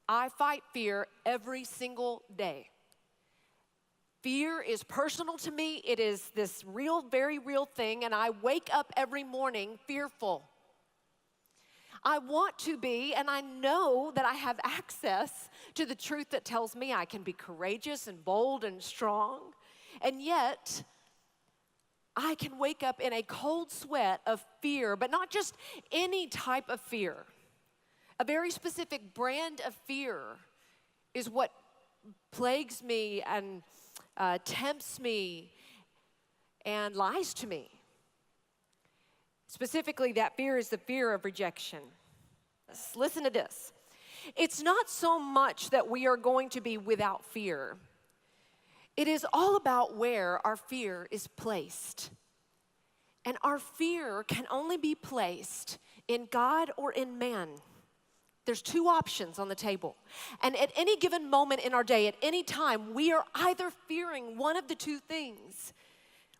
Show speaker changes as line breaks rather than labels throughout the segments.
I fight fear every single day. Fear is personal to me. It is this real, very real thing, and I wake up every morning fearful. I want to be, and I know that I have access to the truth that tells me I can be courageous and bold and strong, and yet I can wake up in a cold sweat of fear, but not just any type of fear. A very specific brand of fear is what plagues me and tempts me and lies to me. Specifically, that fear is the fear of rejection. Listen to this. It's not so much that we are going to be without fear. It is all about where our fear is placed. And our fear can only be placed in God or in man. There's two options on the table. And at any given moment in our day, at any time, we are either fearing one of the two things.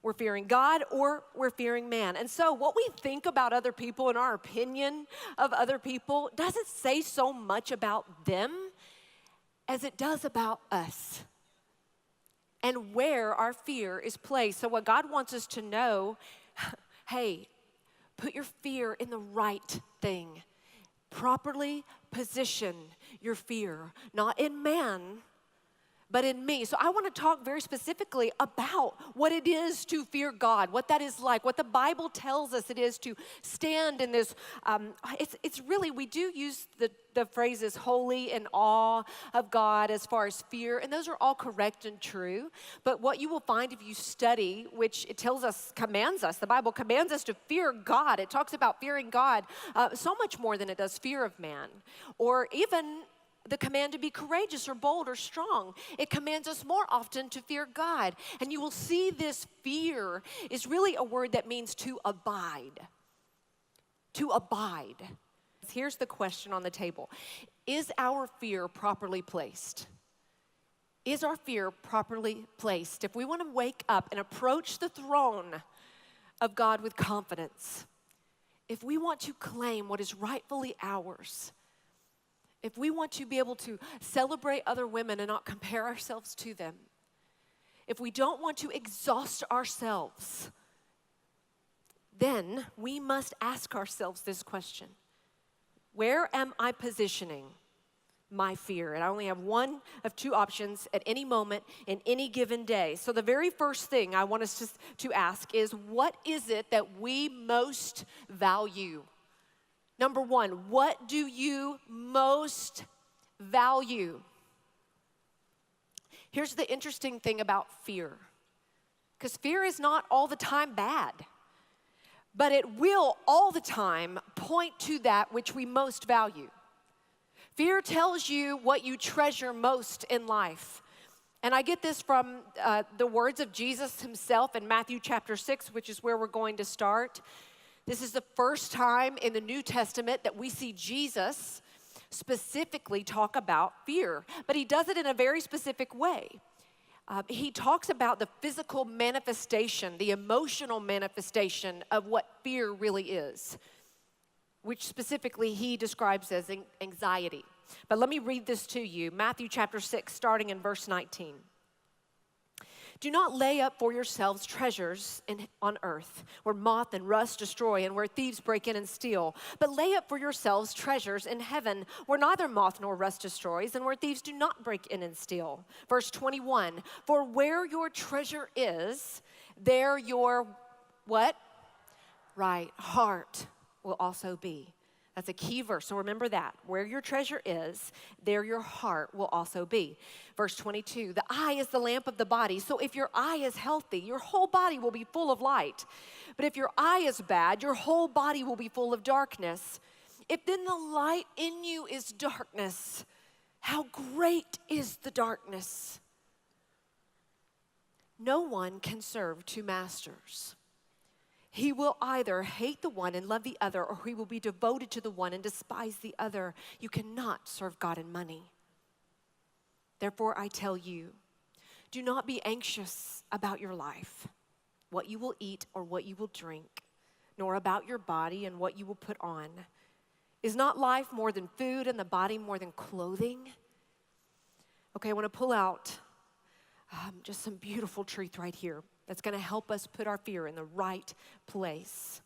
We're fearing God or we're fearing man. And so what we think about other people and our opinion of other people doesn't say so much about them as it does about us and where our fear is placed. So what God wants us to know, hey, put your fear in the right thing. Properly position your fear, not in man, but in me. So I want to talk very specifically about what it is to fear God, what that is like, what the Bible tells us it is to stand in this. It's really, we do use the phrases holy and awe of God as far as fear, and those are all correct and true. But what you will find if you study, which it tells us, commands us, the Bible commands us to fear God. It talks about fearing God so much more than it does fear of man, or even the command to be courageous or bold or strong. It commands us more often to fear God. And you will see this fear is really a word that means to abide. To abide. Here's the question on the table. Is our fear properly placed? Is our fear properly placed? If we want to wake up and approach the throne of God with confidence, if we want to claim what is rightfully ours, if we want to be able to celebrate other women and not compare ourselves to them, if we don't want to exhaust ourselves, then we must ask ourselves this question. Where am I positioning my fear? And I only have one of two options at any moment in any given day. So the very first thing I want us to ask is, what is it that we most value? Number one, what do you most value? Here's the interesting thing about fear, because fear is not all the time bad, but it will all the time point to that which we most value. Fear tells you what you treasure most in life. And I get this from the words of Jesus himself in Matthew chapter 6, which is where we're going to start. This is the first time in the New Testament that we see Jesus specifically talk about fear, but he does it in a very specific way. He talks about the physical manifestation, the emotional manifestation of what fear really is, which specifically he describes as anxiety. But let me read this to you, Matthew chapter 6, starting in verse 19. Do not lay up for yourselves treasures on earth, where moth and rust destroy and where thieves break in and steal. But lay up for yourselves treasures in heaven, where neither moth nor rust destroys and where thieves do not break in and steal. Verse 21, for where your treasure is, there your what? Right, heart will also be. That's a key verse, so remember that. Where your treasure is, there your heart will also be. Verse 22, the eye is the lamp of the body, so if your eye is healthy, your whole body will be full of light. But if your eye is bad, your whole body will be full of darkness. If then the light in you is darkness, how great is the darkness? No one can serve two masters. He will either hate the one and love the other, or he will be devoted to the one and despise the other. You cannot serve God and money. Therefore, I tell you, do not be anxious about your life, what you will eat or what you will drink, nor about your body and what you will put on. Is not life more than food and the body more than clothing? Okay, I want to pull out just some beautiful truth right here that's going to help us put our fear in the right place.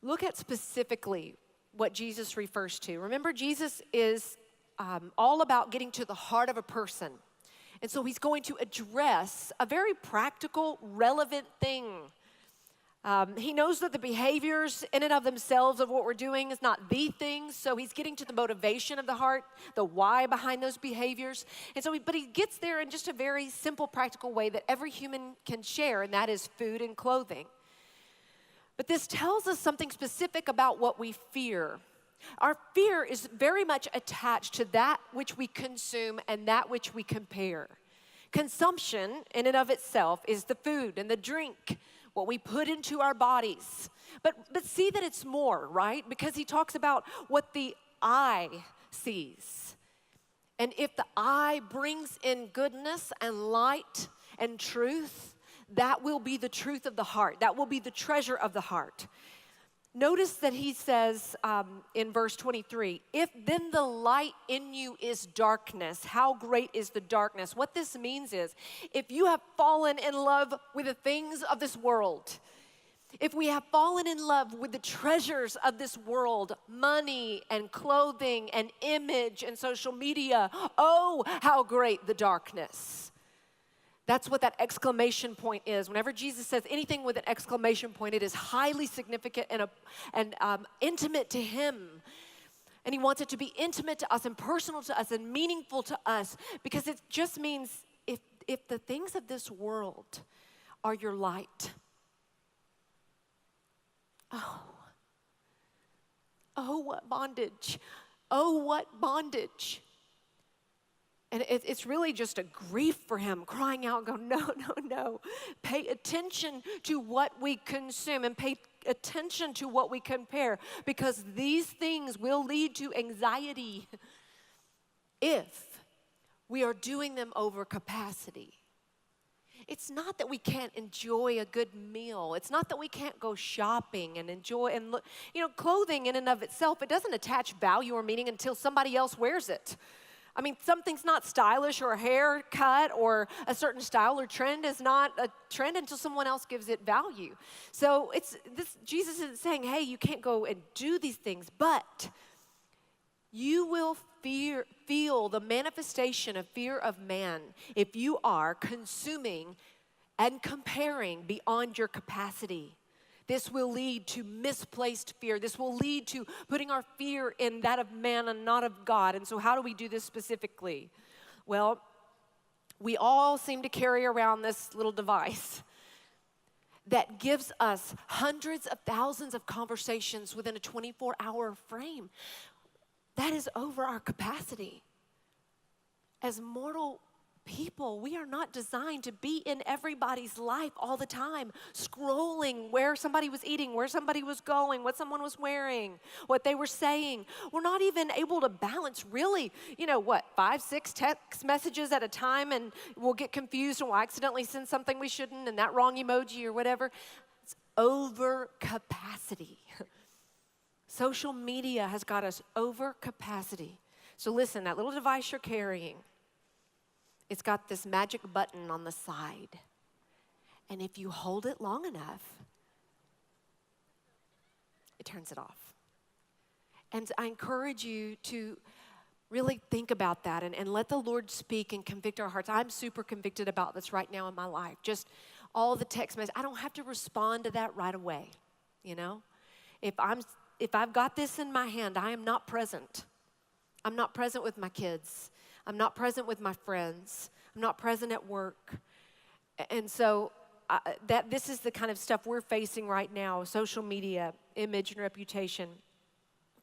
Look at specifically what Jesus refers to. Remember, Jesus is all about getting to the heart of a person. And so he's going to address a very practical, relevant thing. He knows that the behaviors in and of themselves of what we're doing is not the thing, so he's getting to the motivation of the heart, the why behind those behaviors. And so, but he gets there in just a very simple, practical way that every human can share, and that is food and clothing. But this tells us something specific about what we fear. Our fear is very much attached to that which we consume and that which we compare. Consumption in and of itself is the food and the drink, what we put into our bodies. But see that it's more, right? Because he talks about what the eye sees. And if the eye brings in goodness and light and truth, that will be the truth of the heart. That will be the treasure of the heart. Notice that he says in verse 23, if then the light in you is darkness, how great is the darkness? What this means is, if you have fallen in love with the things of this world, if we have fallen in love with the treasures of this world, money and clothing and image and social media, oh, how great the darkness. That's what that exclamation point is. Whenever Jesus says anything with an exclamation point, it is highly significant and intimate to him. And he wants it to be intimate to us and personal to us and meaningful to us, because it just means if the things of this world are your light, oh, what bondage. Oh, what bondage. And it's really just a grief for him, crying out, going, no. Pay attention to what we consume and pay attention to what we compare, because these things will lead to anxiety if we are doing them over capacity. It's not that we can't enjoy a good meal. It's not that we can't go shopping and enjoy and look. Clothing in and of itself, it doesn't attach value or meaning until somebody else wears it. I mean, something's not stylish, or a haircut or a certain style or trend is not a trend until someone else gives it value. So Jesus isn't saying, hey, you can't go and do these things, but you will feel the manifestation of fear of man if you are consuming and comparing beyond your capacity. This will lead to misplaced fear. This will lead to putting our fear in that of man and not of God. And so how do we do this specifically? Well, we all seem to carry around this little device that gives us hundreds of thousands of conversations within a 24-hour frame. That is over our capacity. As mortal people, we are not designed to be in everybody's life all the time, scrolling where somebody was eating, where somebody was going, what someone was wearing, what they were saying. We're not even able to balance really, 5, 6 text messages at a time, and we'll get confused and we'll accidentally send something we shouldn't and that wrong emoji or whatever. It's over capacity. Social media has got us over capacity. So listen, that little device you're carrying, it's got this magic button on the side. And if you hold it long enough, it turns it off. And I encourage you to really think about that and let the Lord speak and convict our hearts. I'm super convicted about this right now in my life. Just all the text messages. I don't have to respond to that right away, If I've got this in my hand, I am not present. I'm not present with my kids. I'm not present with my friends. I'm not present at work. And so this is the kind of stuff we're facing right now, social media, image and reputation,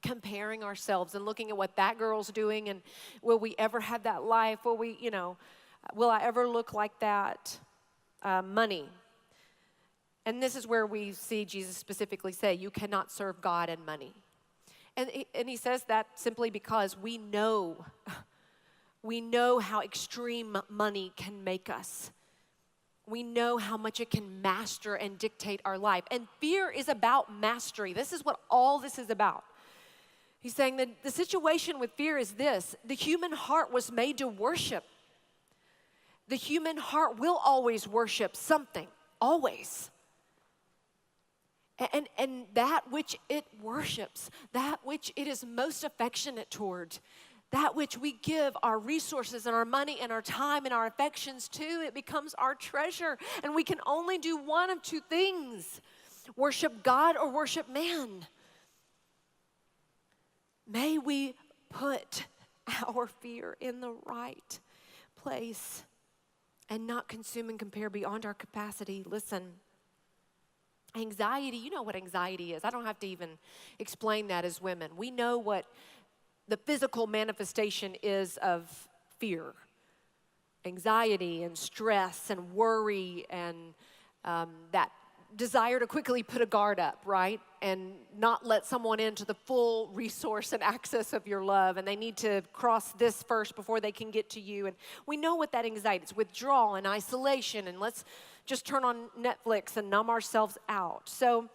comparing ourselves and looking at what that girl's doing, and will we ever have that life? Will I ever look like that? Money. And this is where we see Jesus specifically say, you cannot serve God and money. And he says that simply because we know how extreme money can make us. we know how much it can master and dictate our life. And fear is about mastery. This is what all this is about. He's saying that the situation with fear is this: the human heart was made to worship. The human heart will always worship something, always. And that which it worships, that which it is most affectionate toward, that which we give our resources and our money and our time and our affections to, it becomes our treasure. And we can only do one of two things: worship God or worship man. May we put our fear in the right place and not consume and compare beyond our capacity. Listen, anxiety, you know what anxiety is. I don't have to even explain that as women. We know what the physical manifestation is of fear. Anxiety and stress and worry and that desire to quickly put a guard up, right? And not let someone into the full resource and access of your love. And they need to cross this first before they can get to you. And we know what that anxiety is: withdrawal and isolation. And let's just turn on Netflix and numb ourselves out. So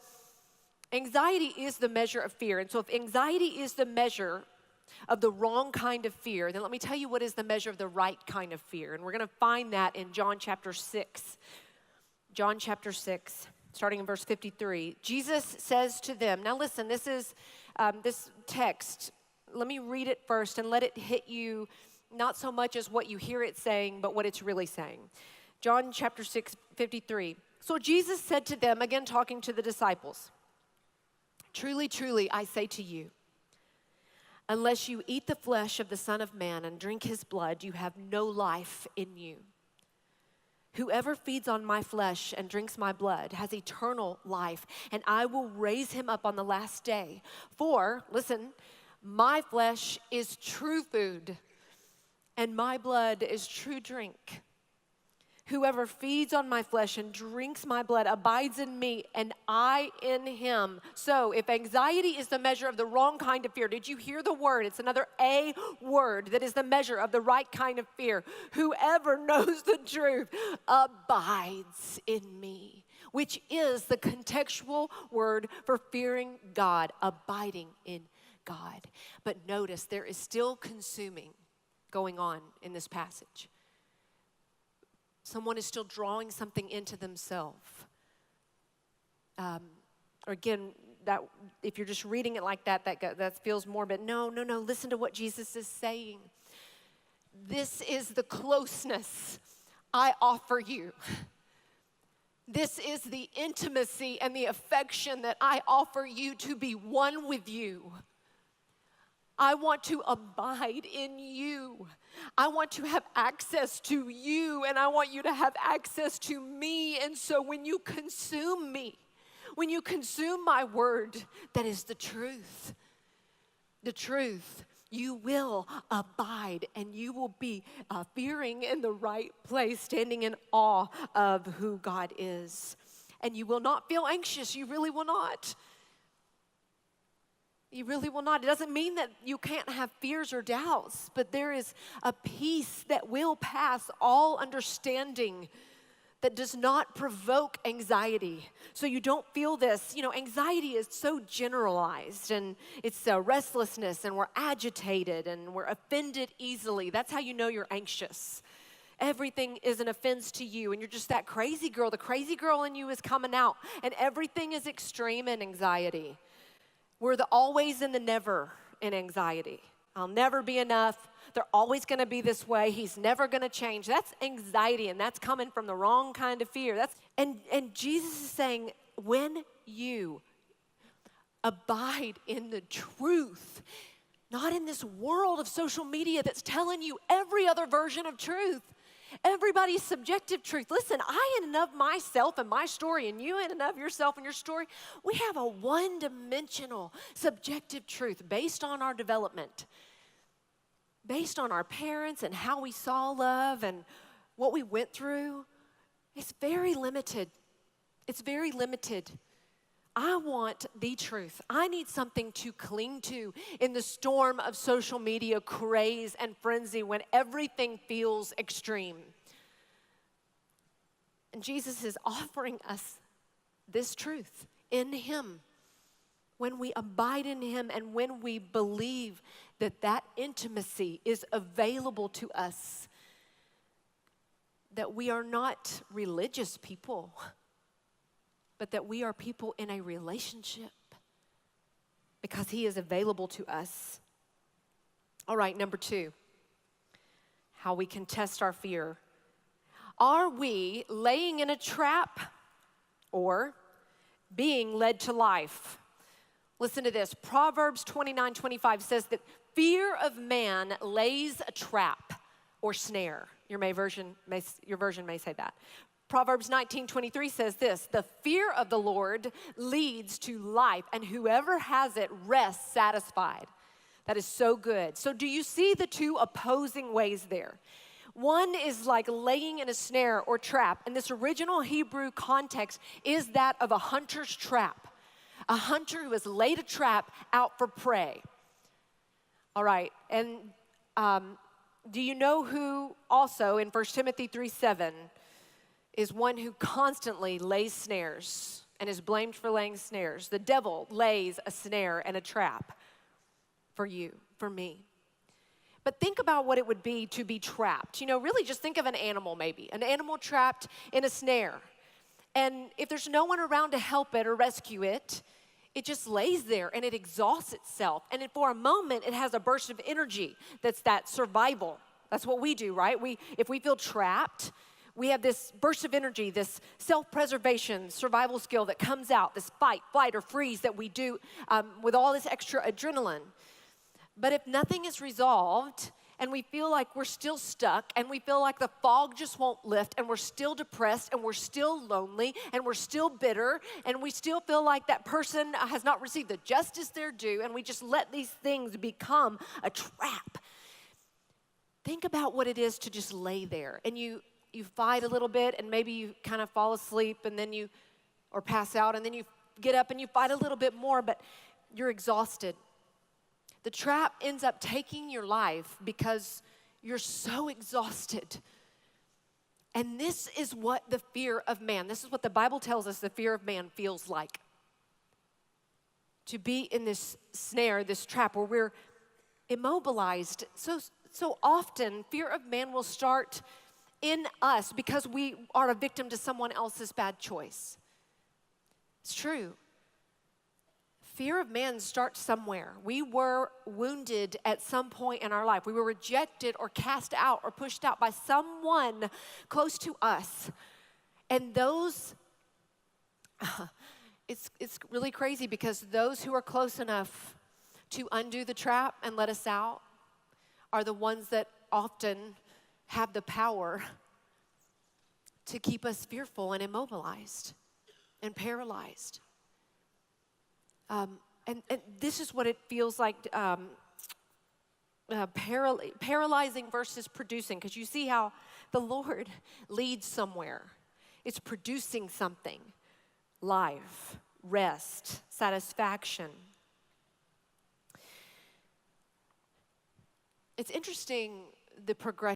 anxiety is the measure of fear. And so if anxiety is the measure of the wrong kind of fear, then let me tell you what is the measure of the right kind of fear. And we're going to find that in John chapter 6. John chapter 6. Starting in verse 53, Jesus says to them, now listen, this is this text. Let me read it first and let it hit you, not so much as what you hear it saying, but what it's really saying. John chapter 6, 53. So Jesus said to them, again talking to the disciples, truly, truly, I say to you, unless you eat the flesh of the Son of Man and drink his blood, you have no life in you. Whoever feeds on my flesh and drinks my blood has eternal life, and I will raise him up on the last day. For, listen, my flesh is true food, and my blood is true drink. Whoever feeds on my flesh and drinks my blood abides in me, and I in him. So if anxiety is the measure of the wrong kind of fear, did you hear the word? It's another A word that is the measure of the right kind of fear. Whoever knows the truth abides in me, which is the contextual word for fearing God, abiding in God. But notice there is still consuming going on in this passage. Someone is still drawing something into themselves. Or again, that if you're just reading it like that, that feels morbid. No. Listen to what Jesus is saying. This is the closeness I offer you. This is the intimacy and the affection that I offer you, to be one with you. I want to abide in you. I want to have access to you, and I want you to have access to me. And so when you consume me, when you consume my word, that is the truth, you will abide, and you will be fearing in the right place, standing in awe of who God is. And you will not feel anxious. You really will not. You really will not. It doesn't mean that you can't have fears or doubts, but there is a peace that will pass all understanding that does not provoke anxiety. So you don't feel this. You know, anxiety is so generalized, and it's restlessness, and we're agitated, and we're offended easily. That's how you know you're anxious. Everything is an offense to you, and you're just that crazy girl. The crazy girl in you is coming out, and everything is extreme in anxiety. We're the always and the never in anxiety. I'll never be enough. They're always going to be this way. He's never going to change. That's anxiety, and that's coming from the wrong kind of fear. And Jesus is saying, when you abide in the truth, not in this world of social media that's telling you every other version of truth, everybody's subjective truth. Listen, I in and of myself and my story, and you in and of yourself and your story, we have a one-dimensional subjective truth based on our development, based on our parents and how we saw love and what we went through. It's very limited. It's very limited. I want the truth. I need something to cling to in the storm of social media craze and frenzy when everything feels extreme. And Jesus is offering us this truth in him. When we abide in him and when we believe that that intimacy is available to us, that we are not religious people, but that we are people in a relationship because he is available to us. All right, number 2, how we can test our fear. Are we laying in a trap or being led to life? Listen to this. Proverbs 29:25 says that fear of man lays a trap or snare. Your version may say that. Proverbs 19:23 says this, the fear of the Lord leads to life, and whoever has it rests satisfied. That is so good. So do you see the two opposing ways there? One is like laying in a snare or trap, and this original Hebrew context is that of a hunter's trap. A hunter who has laid a trap out for prey. All right, and do you know who also in 1 Timothy 3:7 is one who constantly lays snares and is blamed for laying snares? The devil lays a snare and a trap for you, for me. But think about what it would be to be trapped. You know, really just think of an animal maybe, an animal trapped in a snare. And if there's no one around to help it or rescue it, it just lays there and it exhausts itself. And for a moment, it has a burst of energy that's that survival. That's what we do, right? If we feel trapped, we have this burst of energy, this self-preservation, survival skill that comes out, this fight, flight, or freeze that we do with all this extra adrenaline. But if nothing is resolved and we feel like we're still stuck and we feel like the fog just won't lift and we're still depressed and we're still lonely and we're still bitter and we still feel like that person has not received the justice they're due and we just let these things become a trap. Think about what it is to just lay there and you fight a little bit and maybe you kind of fall asleep and then or pass out and then you get up and you fight a little bit more, but you're exhausted. The trap ends up taking your life because you're so exhausted. And this is what the fear of man, this is what the Bible tells us the fear of man feels like. To be in this snare, this trap where we're immobilized. So often, fear of man will start in us because we are a victim to someone else's bad choice. It's true. Fear of man starts somewhere. We were wounded at some point in our life. We were rejected or cast out or pushed out by someone close to us. And those, it's really crazy because those who are close enough to undo the trap and let us out are the ones that often have the power to keep us fearful and immobilized and paralyzed. And this is what it feels like, paralyzing versus producing, because you see how the Lord leads somewhere. It's producing something, life, rest, satisfaction. It's interesting, the progression